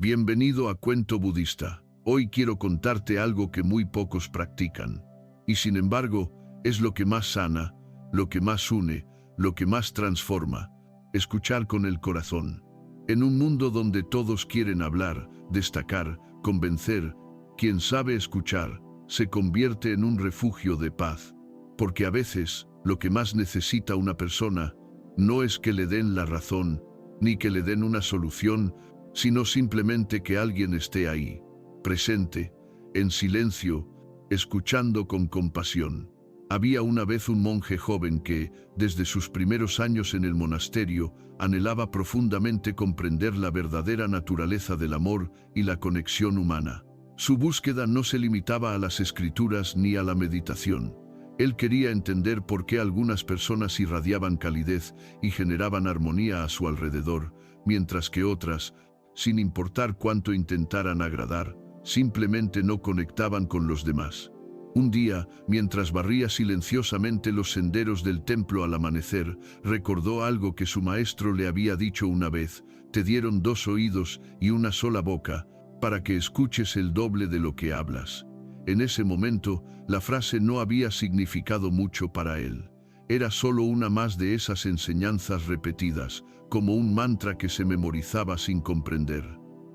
Bienvenido a Cuento Budista. Hoy quiero contarte algo que muy pocos practican. Y sin embargo, es lo que más sana, lo que más une, lo que más transforma. Escuchar con el corazón. En un mundo donde todos quieren hablar, destacar, convencer, quien sabe escuchar, se convierte en un refugio de paz. Porque a veces, lo que más necesita una persona, no es que le den la razón, ni que le den una solución, sino simplemente que alguien esté ahí, presente, en silencio, escuchando con compasión. Había una vez un monje joven que, desde sus primeros años en el monasterio, anhelaba profundamente comprender la verdadera naturaleza del amor y la conexión humana. Su búsqueda no se limitaba a las escrituras ni a la meditación. Él quería entender por qué algunas personas irradiaban calidez y generaban armonía a su alrededor, mientras que otras, sin importar cuánto intentaran agradar, simplemente no conectaban con los demás. Un día, mientras barría silenciosamente los senderos del templo al amanecer, recordó algo que su maestro le había dicho una vez: te dieron 2 oídos y una sola boca, para que escuches el doble de lo que hablas. En ese momento, la frase no había significado mucho para él. Era solo una más de esas enseñanzas repetidas, como un mantra que se memorizaba sin comprender.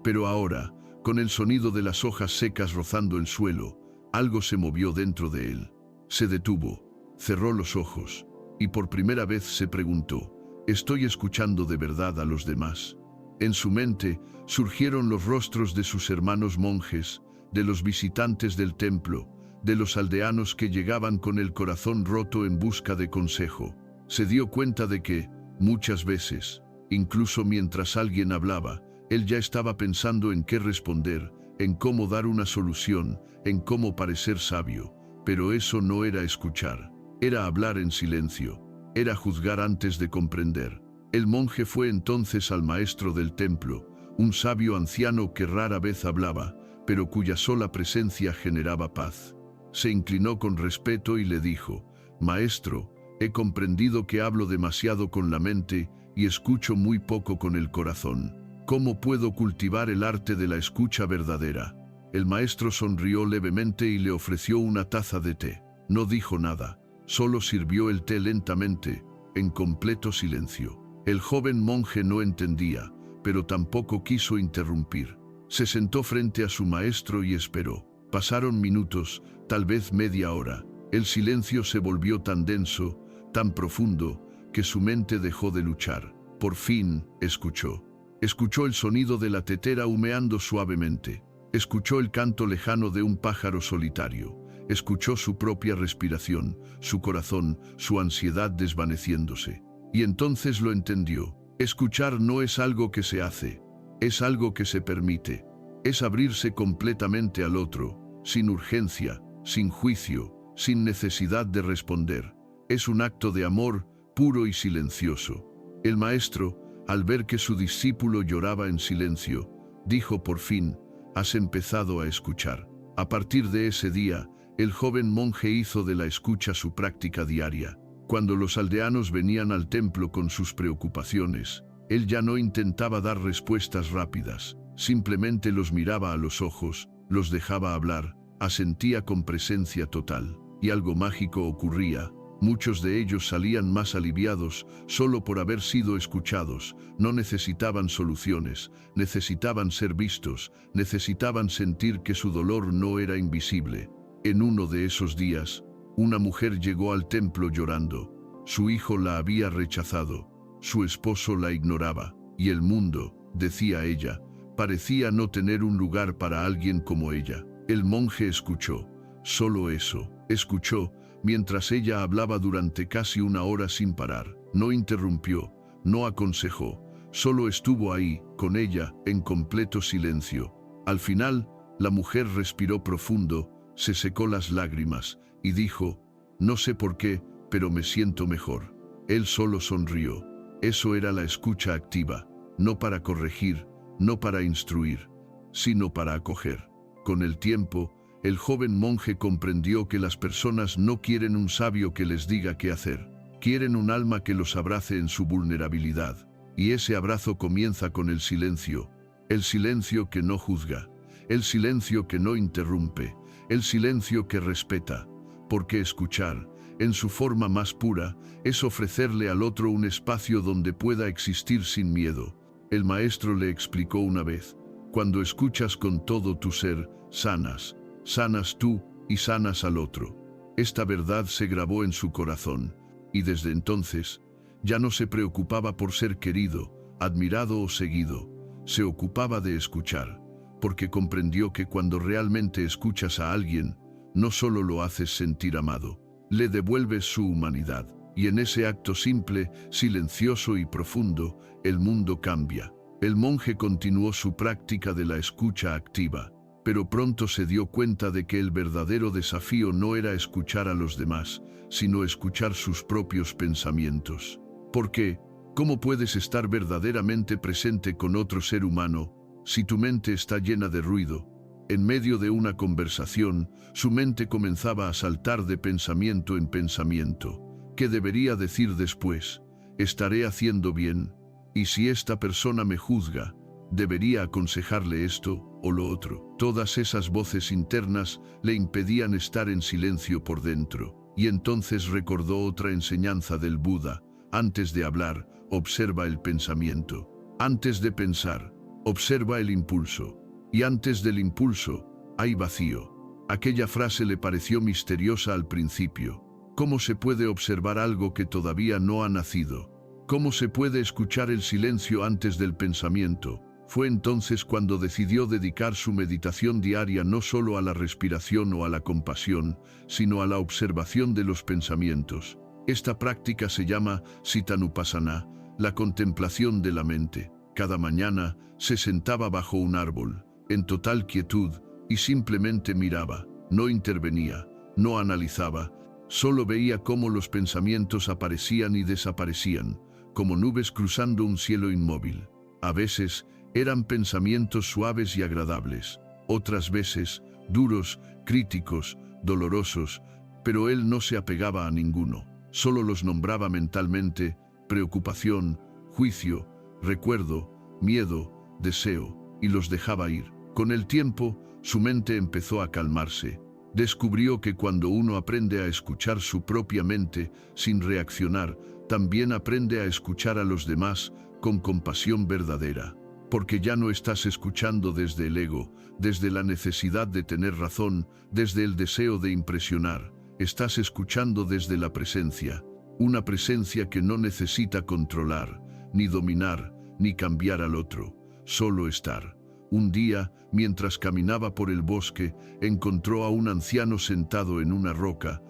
Pero ahora, con el sonido de las hojas secas rozando el suelo, algo se movió dentro de él. Se detuvo, cerró los ojos, y por primera vez se preguntó: ¿estoy escuchando de verdad a los demás? En su mente surgieron los rostros de sus hermanos monjes, de los visitantes del templo, de los aldeanos que llegaban con el corazón roto en busca de consejo. Se dio cuenta de que, muchas veces, incluso mientras alguien hablaba, él ya estaba pensando en qué responder, en cómo dar una solución, en cómo parecer sabio. Pero eso no era escuchar, era hablar en silencio, era juzgar antes de comprender. El monje fue entonces al maestro del templo, un sabio anciano que rara vez hablaba, pero cuya sola presencia generaba paz. Se inclinó con respeto y le dijo: Maestro, he comprendido que hablo demasiado con la mente y escucho muy poco con el corazón. ¿Cómo puedo cultivar el arte de la escucha verdadera? El maestro sonrió levemente y le ofreció una taza de té. No dijo nada, solo sirvió el té lentamente, en completo silencio. El joven monje no entendía, pero tampoco quiso interrumpir. Se sentó frente a su maestro y esperó. Pasaron minutos, tal vez media hora. El silencio se volvió tan denso, tan profundo, que su mente dejó de luchar. Por fin, escuchó. Escuchó el sonido de la tetera humeando suavemente. Escuchó el canto lejano de un pájaro solitario. Escuchó su propia respiración, su corazón, su ansiedad desvaneciéndose. Y entonces lo entendió. Escuchar no es algo que se hace, es algo que se permite. Es abrirse completamente al otro, sin urgencia, sin juicio, sin necesidad de responder. Es un acto de amor puro y silencioso. El maestro, al ver que su discípulo lloraba en silencio, dijo por fin: has empezado a escuchar. A partir de ese día, el joven monje hizo de la escucha su práctica diaria. Cuando los aldeanos venían al templo con sus preocupaciones, él ya no intentaba dar respuestas rápidas, simplemente los miraba a los ojos, los dejaba hablar, asentía con presencia total, y algo mágico ocurría. Muchos de ellos salían más aliviados solo por haber sido escuchados. No necesitaban soluciones, necesitaban ser vistos, necesitaban sentir que su dolor no era invisible. En uno de esos días, una mujer llegó al templo llorando. Su hijo la había rechazado, su esposo la ignoraba, y el mundo, decía ella, parecía no tener un lugar para alguien como ella. El monje escuchó, solo eso, escuchó, mientras ella hablaba durante casi una hora sin parar. No interrumpió, no aconsejó, solo estuvo ahí, con ella, en completo silencio. Al final, la mujer respiró profundo, se secó las lágrimas, y dijo: no sé por qué, pero me siento mejor. Él solo sonrió. Eso era la escucha activa, no para corregir, no para instruir, sino para acoger. Con el tiempo, el joven monje comprendió que las personas no quieren un sabio que les diga qué hacer. Quieren un alma que los abrace en su vulnerabilidad. Y ese abrazo comienza con el silencio, El silencio que no juzga, el silencio que no interrumpe, el silencio que respeta, porque escuchar, en su forma más pura, es ofrecerle al otro un espacio donde pueda existir sin miedo. El maestro le explicó una vez: cuando escuchas con todo tu ser, sanas, sanas tú y sanas al otro. Esta verdad se grabó en su corazón, y desde entonces ya no se preocupaba por ser querido, admirado o seguido. Se ocupaba de escuchar, porque comprendió que cuando realmente escuchas a alguien, no solo lo haces sentir amado, le devuelves su humanidad, y en ese acto simple, silencioso y profundo, el mundo cambia. El monje continuó su práctica de la escucha activa, pero pronto se dio cuenta de que el verdadero desafío no era escuchar a los demás, sino escuchar sus propios pensamientos. ¿Por qué? ¿Cómo puedes estar verdaderamente presente con otro ser humano si tu mente está llena de ruido? En medio de una conversación, su mente comenzaba a saltar de pensamiento en pensamiento. ¿Qué debería decir después? ¿Estaré haciendo bien? ¿Y si esta persona me juzga? ¿Debería aconsejarle esto o lo otro? Todas esas voces internas le impedían estar en silencio por dentro. Y entonces recordó otra enseñanza del Buda: antes de hablar, observa el pensamiento. Antes de pensar, observa el impulso. Y antes del impulso, hay vacío. Aquella frase le pareció misteriosa al principio. ¿Cómo se puede observar algo que todavía no ha nacido? ¿Cómo se puede escuchar el silencio antes del pensamiento? Fue entonces cuando decidió dedicar su meditación diaria no solo a la respiración o a la compasión, sino a la observación de los pensamientos. Esta práctica se llama Cittanupassana, la contemplación de la mente. Cada mañana se sentaba bajo un árbol, en total quietud, y simplemente miraba. No intervenía, no analizaba, solo veía cómo los pensamientos aparecían y desaparecían, como nubes cruzando un cielo inmóvil. A veces eran pensamientos suaves y agradables, otras veces duros, críticos, dolorosos, pero él no se apegaba a ninguno, solo los nombraba mentalmente: preocupación, juicio, recuerdo, miedo, deseo, y los dejaba ir. Con el tiempo, su mente empezó a calmarse. Descubrió que cuando uno aprende a escuchar su propia mente sin reaccionar, también aprende a escuchar a los demás con compasión verdadera. Porque ya no estás escuchando desde el ego, desde la necesidad de tener razón, desde el deseo de impresionar. Estás escuchando desde la presencia, una presencia que no necesita controlar, ni dominar, ni cambiar al otro, solo estar. Un día, mientras caminaba por el bosque, encontró a un anciano sentado en una roca.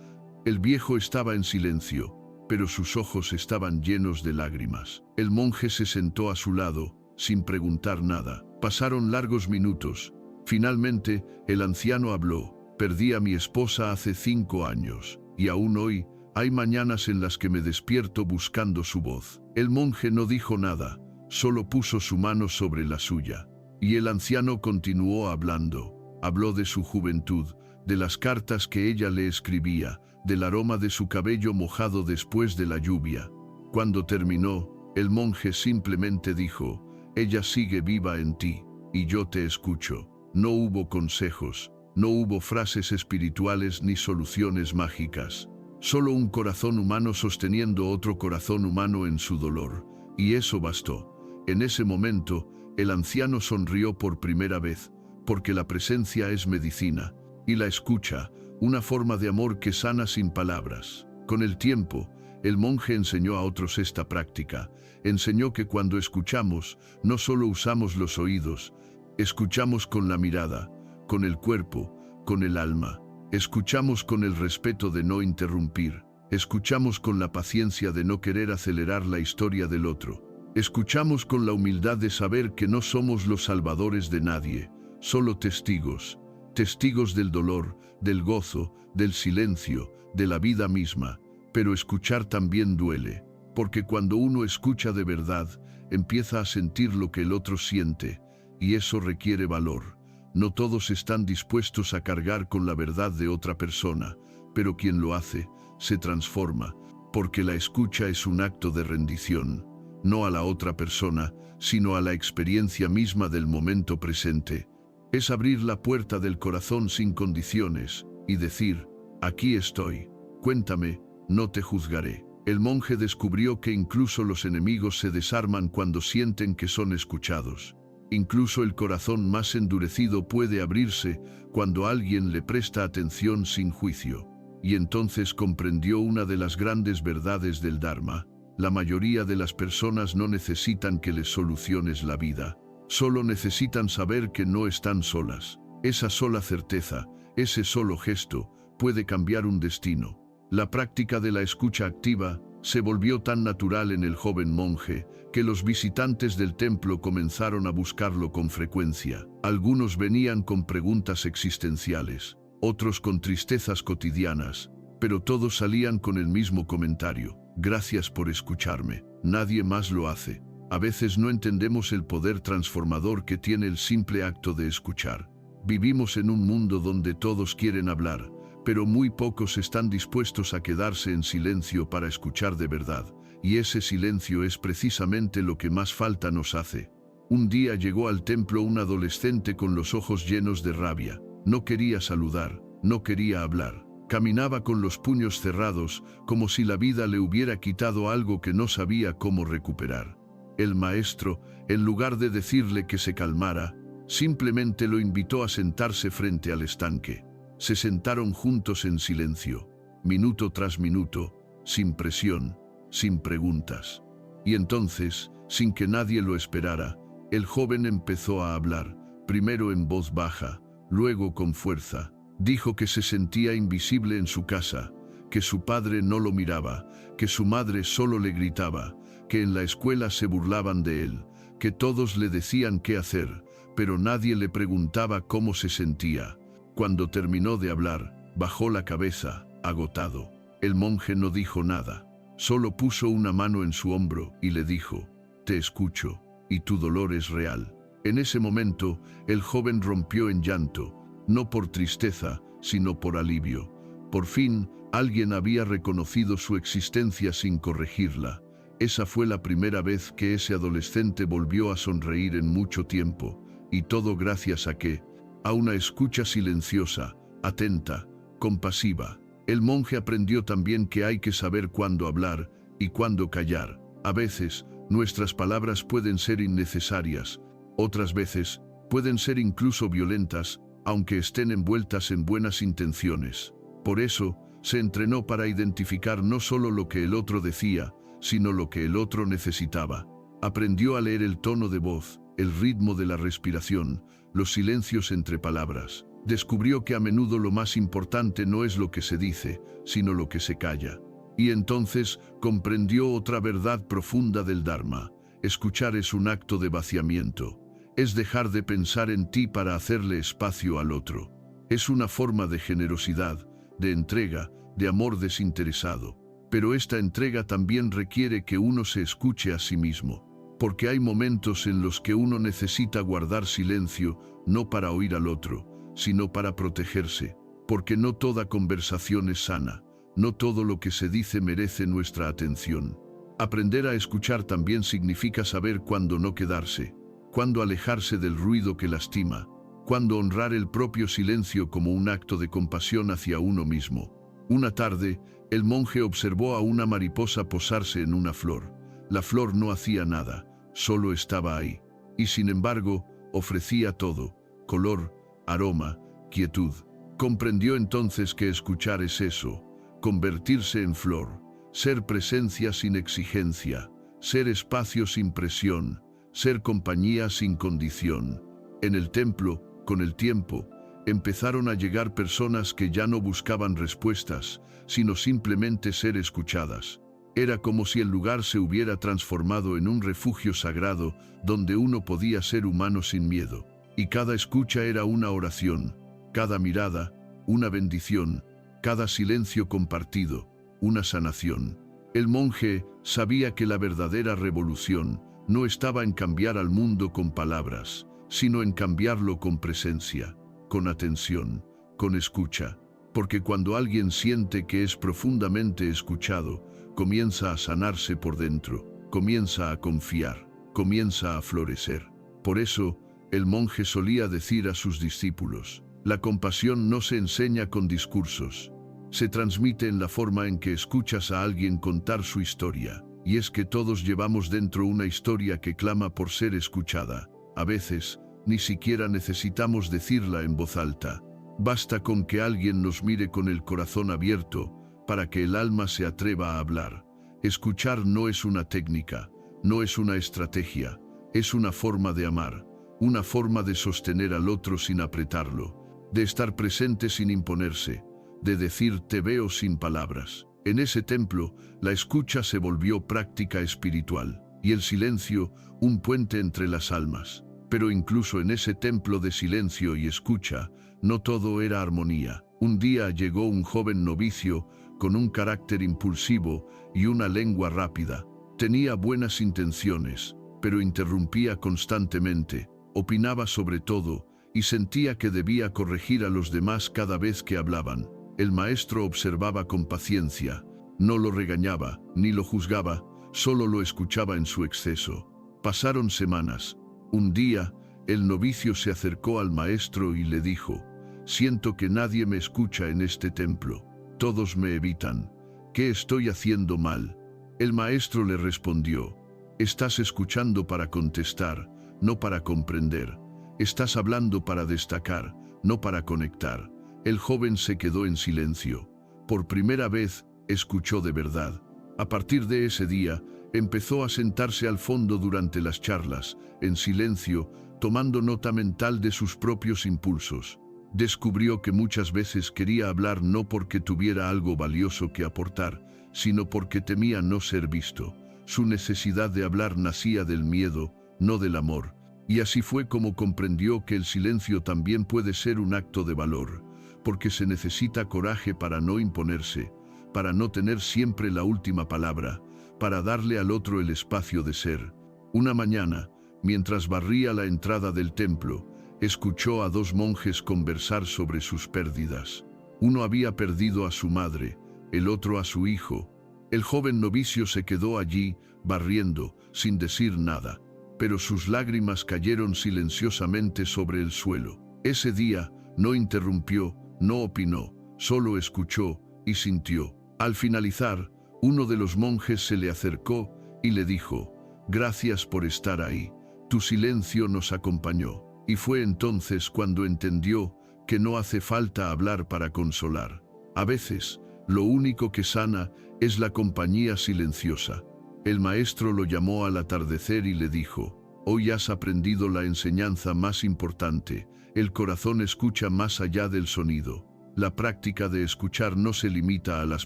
El viejo estaba en silencio, pero sus ojos estaban llenos de lágrimas. El monje se sentó a su lado, sin preguntar nada. Pasaron largos minutos. Finalmente, el anciano habló: perdí a mi esposa hace 5 años, y aún hoy, hay mañanas en las que me despierto buscando su voz. El monje no dijo nada, solo puso su mano sobre la suya. Y el anciano continuó hablando. Habló de su juventud, de las cartas que ella le escribía, del aroma de su cabello mojado después de la lluvia. Cuando terminó, el monje simplemente dijo: ella sigue viva en ti, y yo te escucho. No hubo consejos, no hubo frases espirituales ni soluciones mágicas. Solo un corazón humano sosteniendo otro corazón humano en su dolor. Y eso bastó. En ese momento, el anciano sonrió por primera vez, porque la presencia es medicina, y la escucha, una forma de amor que sana sin palabras. Con el tiempo, el monje enseñó a otros esta práctica. Enseñó que cuando escuchamos, no solo usamos los oídos, escuchamos con la mirada, con el cuerpo, con el alma. Escuchamos con el respeto de no interrumpir. Escuchamos con la paciencia de no querer acelerar la historia del otro. Escuchamos con la humildad de saber que no somos los salvadores de nadie, solo testigos, testigos del dolor, del gozo, del silencio, de la vida misma. Pero escuchar también duele, porque cuando uno escucha de verdad, empieza a sentir lo que el otro siente, y eso requiere valor. No todos están dispuestos a cargar con la verdad de otra persona, pero quien lo hace, se transforma, porque la escucha es un acto de rendición. no a la otra persona, sino a la experiencia misma del momento presente. Es abrir la puerta del corazón sin condiciones y decir: aquí estoy, cuéntame, no te juzgaré. El monje descubrió que incluso los enemigos se desarman cuando sienten que son escuchados. Incluso el corazón más endurecido puede abrirse cuando alguien le presta atención sin juicio. Y entonces comprendió una de las grandes verdades del Dharma: la mayoría de las personas no necesitan que les soluciones la vida, solo necesitan saber que no están solas. Esa sola certeza, ese solo gesto, puede cambiar un destino. La práctica de la escucha activa se volvió tan natural en el joven monje que los visitantes del templo comenzaron a buscarlo con frecuencia. Algunos venían con preguntas existenciales, otros con tristezas cotidianas, pero todos salían con el mismo comentario: gracias por escucharme, nadie más lo hace. A veces no entendemos el poder transformador que tiene el simple acto de escuchar. Vivimos en un mundo donde todos quieren hablar, pero muy pocos están dispuestos a quedarse en silencio para escuchar de verdad, y ese silencio es precisamente lo que más falta nos hace. Un día llegó al templo un adolescente con los ojos llenos de rabia. No quería saludar, no quería hablar. Caminaba con los puños cerrados, como si la vida le hubiera quitado algo que no sabía cómo recuperar. El maestro, en lugar de decirle que se calmara, simplemente lo invitó a sentarse frente al estanque. Se sentaron juntos en silencio, minuto tras minuto, sin presión, sin preguntas. Y entonces, sin que nadie lo esperara, el joven empezó a hablar, primero en voz baja, luego con fuerza. Dijo que se sentía invisible en su casa, que su padre no lo miraba, que su madre solo le gritaba, que en la escuela se burlaban de él, que todos le decían qué hacer, pero nadie le preguntaba cómo se sentía. Cuando terminó de hablar, bajó la cabeza, agotado. El monje no dijo nada, solo puso una mano en su hombro y le dijo: te escucho, y tu dolor es real. En ese momento, el joven rompió en llanto, no por tristeza, sino por alivio. Por fin, alguien había reconocido su existencia sin corregirla. Esa fue la primera vez que ese adolescente volvió a sonreír en mucho tiempo, y todo gracias a una escucha silenciosa, atenta, compasiva. El monje aprendió también que hay que saber cuándo hablar y cuándo callar. A veces, nuestras palabras pueden ser innecesarias, otras veces, pueden ser incluso violentas, aunque estén envueltas en buenas intenciones. Por eso, se entrenó para identificar no solo lo que el otro decía, sino lo que el otro necesitaba. Aprendió a leer el tono de voz, el ritmo de la respiración, los silencios entre palabras. Descubrió que a menudo lo más importante no es lo que se dice, sino lo que se calla. Y entonces comprendió otra verdad profunda del Dharma: escuchar es un acto de vaciamiento. Es dejar de pensar en ti para hacerle espacio al otro. Es una forma de generosidad, de entrega, de amor desinteresado. Pero esta entrega también requiere que uno se escuche a sí mismo. Porque hay momentos en los que uno necesita guardar silencio, no para oír al otro, sino para protegerse. Porque no toda conversación es sana, no todo lo que se dice merece nuestra atención. Aprender a escuchar también significa saber cuándo no quedarse, cuándo alejarse del ruido que lastima, cuándo honrar el propio silencio como un acto de compasión hacia uno mismo. Una tarde, el monje observó a una mariposa posarse en una flor. La flor no hacía nada, solo estaba ahí. Y sin embargo, ofrecía todo: color, aroma, quietud. Comprendió entonces que escuchar es eso: convertirse en flor, ser presencia sin exigencia, ser espacio sin presión, ser compañía sin condición. En el templo, con el tiempo, empezaron a llegar personas que ya no buscaban respuestas, sino simplemente ser escuchadas. Era como si el lugar se hubiera transformado en un refugio sagrado donde uno podía ser humano sin miedo. Y cada escucha era una oración, cada mirada, una bendición, cada silencio compartido, una sanación. El monje sabía que la verdadera revolución no estaba en cambiar al mundo con palabras, sino en cambiarlo con presencia, con atención, con escucha. Porque cuando alguien siente que es profundamente escuchado, comienza a sanarse por dentro. comienza a confiar, comienza a florecer. Por eso, el monje solía decir a sus discípulos: la compasión no se enseña con discursos, se transmite en la forma en que escuchas a alguien contar su historia. Y es que todos llevamos dentro una historia que clama por ser escuchada. A veces, ni siquiera necesitamos decirla en voz alta. Basta con que alguien nos mire con el corazón abierto para que el alma se atreva a hablar. Escuchar no es una técnica, no es una estrategia, es una forma de amar, una forma de sostener al otro sin apretarlo, de estar presente sin imponerse, de decir te veo sin palabras. En ese templo, la escucha se volvió práctica espiritual y el silencio un puente entre las almas. Pero incluso en ese templo de silencio y escucha, no todo era armonía. Un día llegó un joven novicio con un carácter impulsivo y una lengua rápida. Tenía buenas intenciones, pero interrumpía constantemente, opinaba sobre todo y sentía que debía corregir a los demás cada vez que hablaban. El maestro observaba con paciencia, no lo regañaba, ni lo juzgaba, solo lo escuchaba en su exceso. Pasaron semanas. Un día, el novicio se acercó al maestro y le dijo: siento que nadie me escucha en este templo, todos me evitan. ¿Qué estoy haciendo mal? El maestro le respondió: estás escuchando para contestar, no para comprender. Estás hablando para destacar, no para conectar. El joven se quedó en silencio. Por primera vez, escuchó de verdad. A partir de ese día, empezó a sentarse al fondo durante las charlas, en silencio, tomando nota mental de sus propios impulsos. Descubrió que muchas veces quería hablar no porque tuviera algo valioso que aportar, sino porque temía no ser visto. Su necesidad de hablar nacía del miedo, no del amor. Y así fue como comprendió que el silencio también puede ser un acto de valor, porque se necesita coraje para no imponerse, para no tener siempre la última palabra, para darle al otro el espacio de ser. Una mañana, mientras barría la entrada del templo, escuchó a dos monjes conversar sobre sus pérdidas. Uno había perdido a su madre, el otro a su hijo. El joven novicio se quedó allí, barriendo, sin decir nada, pero sus lágrimas cayeron silenciosamente sobre el suelo. Ese día, no interrumpió, no opinó, solo escuchó y sintió. Al finalizar, uno de los monjes se le acercó y le dijo: gracias por estar ahí, tu silencio nos acompañó. Y fue entonces cuando entendió que no hace falta hablar para consolar. A veces, lo único que sana es la compañía silenciosa. El maestro lo llamó al atardecer y le dijo: hoy has aprendido la enseñanza más importante, el corazón escucha más allá del sonido. La práctica de escuchar no se limita a las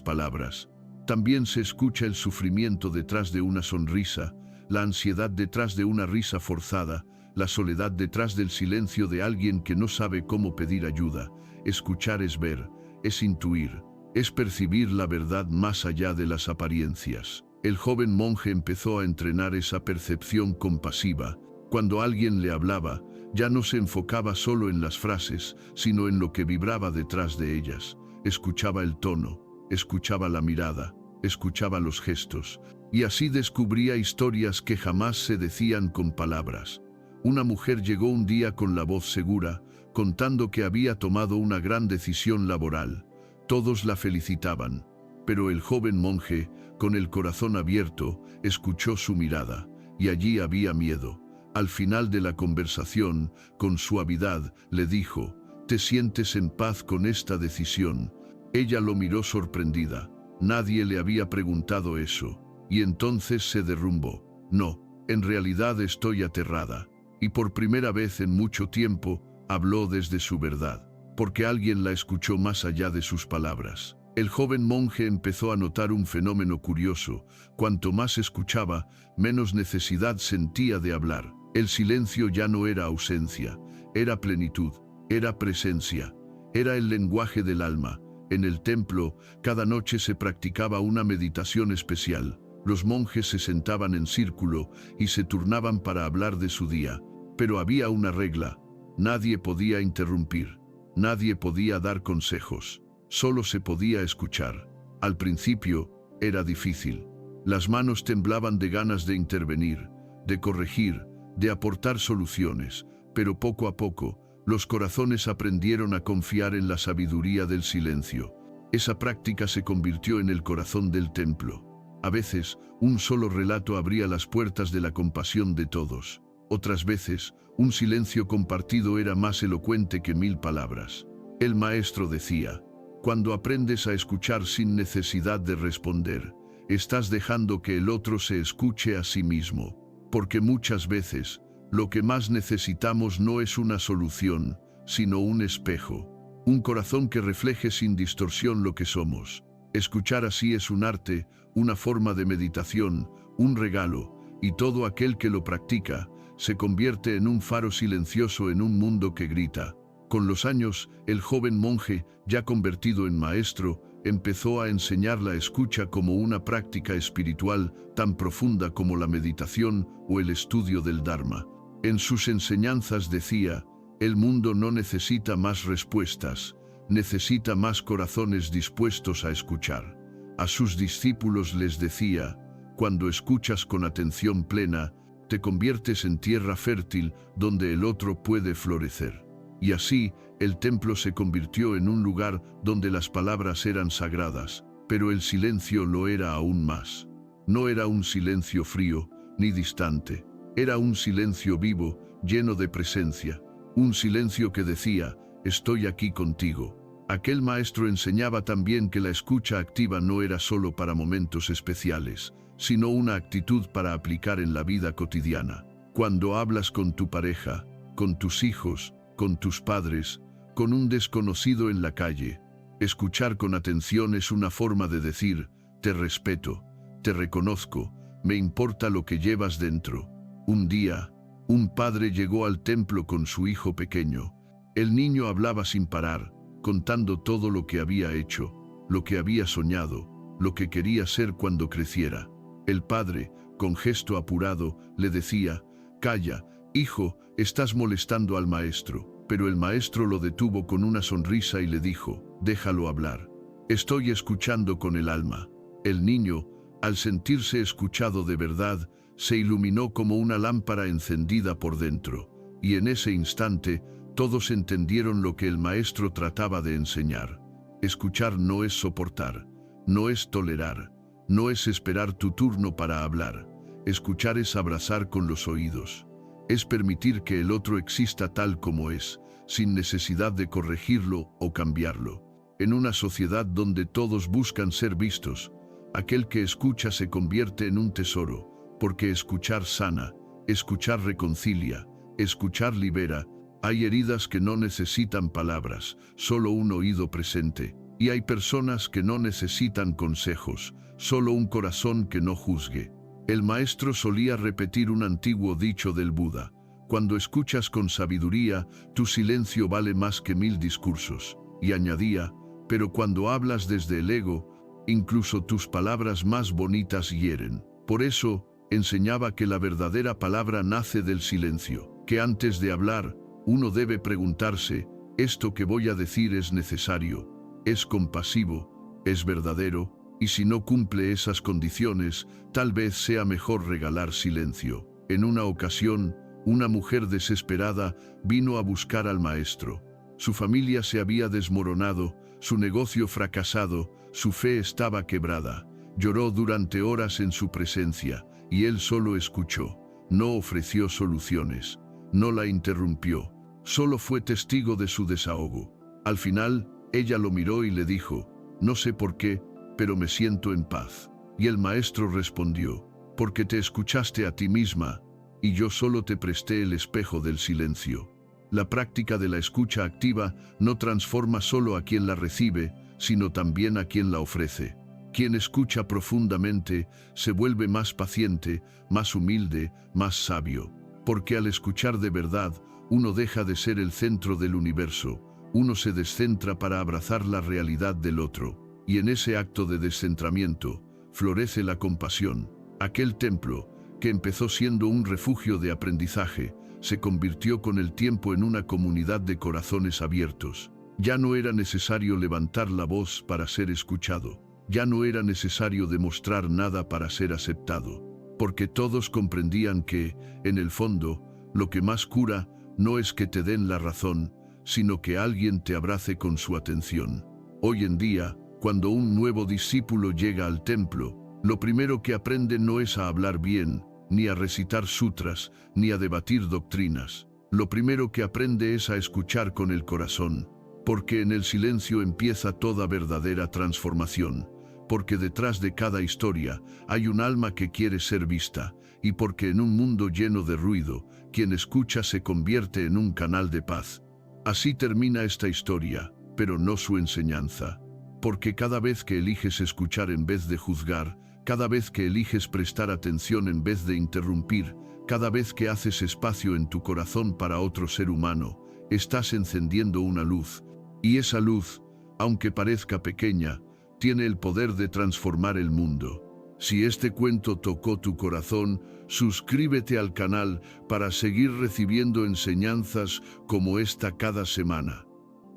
palabras. También se escucha el sufrimiento detrás de una sonrisa, la ansiedad detrás de una risa forzada, la soledad detrás del silencio de alguien que no sabe cómo pedir ayuda. Escuchar es ver, es intuir, es percibir la verdad más allá de las apariencias. El joven monje empezó a entrenar esa percepción compasiva. Cuando alguien le hablaba, ya no se enfocaba solo en las frases, sino en lo que vibraba detrás de ellas. Escuchaba el tono, escuchaba la mirada, escuchaba los gestos, y así descubría historias que jamás se decían con palabras. Una mujer llegó un día con la voz segura, contando que había tomado una gran decisión laboral. Todos la felicitaban, pero el joven monje, con el corazón abierto, escuchó su mirada, y allí había miedo. Al final de la conversación, con suavidad, le dijo: ¿te sientes en paz con esta decisión? Ella lo miró sorprendida. Nadie le había preguntado eso, y entonces se derrumbó. No, en realidad estoy aterrada. Y por primera vez en mucho tiempo, habló desde su verdad, porque alguien la escuchó más allá de sus palabras. El joven monje empezó a notar un fenómeno curioso. Cuanto más escuchaba, menos necesidad sentía de hablar. El silencio ya no era ausencia, era plenitud, era presencia, era el lenguaje del alma. En el templo, cada noche se practicaba una meditación especial. Los monjes se sentaban en círculo y se turnaban para hablar de su día. Pero había una regla: nadie podía interrumpir, nadie podía dar consejos, solo se podía escuchar. Al principio, era difícil. Las manos temblaban de ganas de intervenir, de corregir, de aportar soluciones, pero poco a poco, los corazones aprendieron a confiar en la sabiduría del silencio. Esa práctica se convirtió en el corazón del templo. A veces, un solo relato abría las puertas de la compasión de todos. Otras veces, un silencio compartido era más elocuente que 1000 palabras. El maestro decía: cuando aprendes a escuchar sin necesidad de responder, estás dejando que el otro se escuche a sí mismo. Porque muchas veces, lo que más necesitamos no es una solución, sino un espejo. Un corazón que refleje sin distorsión lo que somos. Escuchar así es un arte, una forma de meditación, un regalo, y todo aquel que lo practica se convierte en un faro silencioso en un mundo que grita. Con los años, el joven monje, ya convertido en maestro, empezó a enseñar la escucha como una práctica espiritual tan profunda como la meditación o el estudio del Dharma. En sus enseñanzas decía: el mundo no necesita más respuestas, necesita más corazones dispuestos a escuchar. A sus discípulos les decía: cuando escuchas con atención plena, te conviertes en tierra fértil donde el otro puede florecer. Y así, el templo se convirtió en un lugar donde las palabras eran sagradas, pero el silencio lo era aún más. No era un silencio frío ni distante, era un silencio vivo, lleno de presencia, un silencio que decía: estoy aquí contigo. Aquel maestro enseñaba también que la escucha activa no era solo para momentos especiales, sino una actitud para aplicar en la vida cotidiana. Cuando hablas con tu pareja, con tus hijos, con tus padres, con un desconocido en la calle, escuchar con atención es una forma de decir: te respeto, te reconozco, me importa lo que llevas dentro. Un día, un padre llegó al templo con su hijo pequeño. El niño hablaba sin parar, contando todo lo que había hecho, lo que había soñado, lo que quería ser cuando creciera. El padre, con gesto apurado, le decía: calla, hijo, estás molestando al maestro. Pero el maestro lo detuvo con una sonrisa y le dijo: déjalo hablar. Estoy escuchando con el alma. El niño, al sentirse escuchado de verdad, se iluminó como una lámpara encendida por dentro, y en ese instante, todos entendieron lo que el maestro trataba de enseñar. Escuchar no es soportar, no es tolerar, no es esperar tu turno para hablar. Escuchar es abrazar con los oídos. Es permitir que el otro exista tal como es, sin necesidad de corregirlo o cambiarlo. En una sociedad donde todos buscan ser vistos, aquel que escucha se convierte en un tesoro, porque escuchar sana, escuchar reconcilia, escuchar libera. Hay heridas que no necesitan palabras, solo un oído presente. Y hay personas que no necesitan consejos, solo un corazón que no juzgue. El maestro solía repetir un antiguo dicho del Buda: cuando escuchas con sabiduría, tu silencio vale más que 1000 discursos. Y añadía: pero cuando hablas desde el ego, incluso tus palabras más bonitas hieren. Por eso, enseñaba que la verdadera palabra nace del silencio, que antes de hablar, uno debe preguntarse: ¿esto que voy a decir es necesario? ¿Es compasivo? ¿Es verdadero? Y si no cumple esas condiciones, tal vez sea mejor regalar silencio. En una ocasión, una mujer desesperada vino a buscar al maestro. Su familia se había desmoronado, su negocio fracasado, su fe estaba quebrada. Lloró durante horas en su presencia, y él solo escuchó. No ofreció soluciones, no la interrumpió, solo fue testigo de su desahogo. Al final, ella lo miró y le dijo: no sé por qué, pero me siento en paz. Y el maestro respondió: porque te escuchaste a ti misma, y yo solo te presté el espejo del silencio. La práctica de la escucha activa no transforma solo a quien la recibe, sino también a quien la ofrece. Quien escucha profundamente se vuelve más paciente, más humilde, más sabio. Porque al escuchar de verdad, uno deja de ser el centro del universo, uno se descentra para abrazar la realidad del otro. Y en ese acto de descentramiento, florece la compasión. Aquel templo, que empezó siendo un refugio de aprendizaje, se convirtió con el tiempo en una comunidad de corazones abiertos. Ya no era necesario levantar la voz para ser escuchado. ya no era necesario demostrar nada para ser aceptado, porque todos comprendían que, en el fondo, lo que más cura no es que te den la razón, sino que alguien te abrace con su atención. Hoy en día, cuando un nuevo discípulo llega al templo, lo primero que aprende no es a hablar bien, ni a recitar sutras, ni a debatir doctrinas. Lo primero que aprende es a escuchar con el corazón, porque en el silencio empieza toda verdadera transformación, porque detrás de cada historia hay un alma que quiere ser vista, y porque en un mundo lleno de ruido, quien escucha se convierte en un canal de paz. Así termina esta historia, pero no su enseñanza, porque cada vez que eliges escuchar en vez de juzgar, cada vez que eliges prestar atención en vez de interrumpir, cada vez que haces espacio en tu corazón para otro ser humano, estás encendiendo una luz, y esa luz, aunque parezca pequeña, tiene el poder de transformar el mundo. Si este cuento tocó tu corazón, suscríbete al canal para seguir recibiendo enseñanzas como esta cada semana.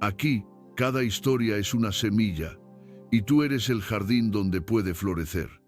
Aquí, cada historia es una semilla, y tú eres el jardín donde puede florecer.